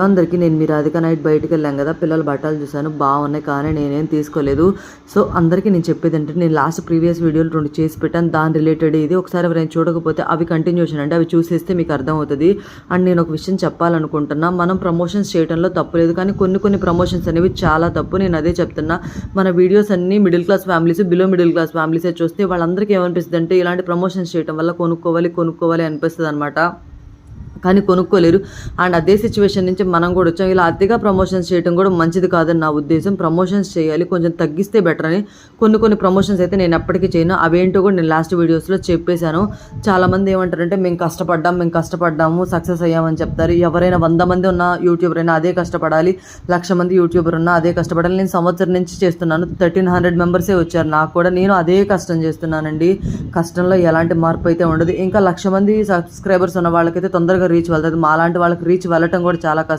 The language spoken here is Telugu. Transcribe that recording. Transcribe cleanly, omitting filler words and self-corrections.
అందరికీ నేను మీ రాధిక నైట్ బయటకు వెళ్ళాం కదా, పిల్లల బట్టలు చూశాను బాగున్నాయి, కానీ నేనేం తీసుకోలేదు. సో అందరికీ నేను చెప్పేది ఏంటంటే, నేను లాస్ట్ ప్రీవియస్ వీడియోలు 2 చేసి పెట్టాను, దాని రిలేటెడ్ ఇది. ఒకసారి ఎవరైనా చూడకపోతే అవి కంటిన్యూషన్ అంటే అవి చూసేస్తే మీకు అర్థమవుతుంది. అండ్ నేను ఒక విషయం చెప్పాలనుకుంటున్నా, మనం ప్రమోషన్స్ చేయడంలో తప్పులేదు, కానీ కొన్ని ప్రమోషన్స్ అనేవి చాలా తప్పు. నేను అదే చెప్తున్నా. మన వీడియోస్ అన్ని middle class families, below middle class ఫ్యామిలీసే చూస్తే వాళ్ళందరికీ ఏమనిపిస్తుంది అంటే, ఇలాంటి ప్రమోషన్స్ చేయడం వల్ల కొనుక్కోవాలి అనిపిస్తుంది అనమాట. కానీ కొనుక్కోలేరు. అండ్ అదే సిచ్యువేషన్ నుంచి మనం కూడా వచ్చాం. ఇలా అతిగా ప్రమోషన్స్ చేయడం కూడా మంచిది కాదని నా ఉద్దేశం. ప్రమోషన్స్ చేయాలి, కొంచెం తగ్గిస్తే బెటర్ అని. కొన్ని ప్రమోషన్స్ అయితే నేను ఎప్పటికీ చేయను. అవేంటో కూడా నేను లాస్ట్ వీడియోస్లో చెప్పేశాను. చాలామంది ఏమంటారంటే, మేము కష్టపడ్డాము సక్సెస్ అయ్యామని చెప్తారు. ఎవరైనా 100 మంది ఉన్న యూట్యూబర్ అయినా అదే కష్టపడాలి, 1,00,000 మంది యూట్యూబర్ ఉన్నా అదే కష్టపడాలి. నేను సంవత్సరం నుంచి చేస్తున్నాను, 1300 మెంబర్సే వచ్చారు నాకు కూడా. నేను అదే కష్టం చేస్తున్నానండి. కష్టంలో ఎలాంటి మార్పు అయితే ఉండదు. ఇంకా 1,00,000 మంది సబ్స్క్రైబర్స్ ఉన్న వాళ్ళకైతే తొందరగా రీచ్ వెళ్తుంది. మాలాంటి వాళ్ళకి రీచ్ వెళ్ళటం కూడా చాలా కష్టం.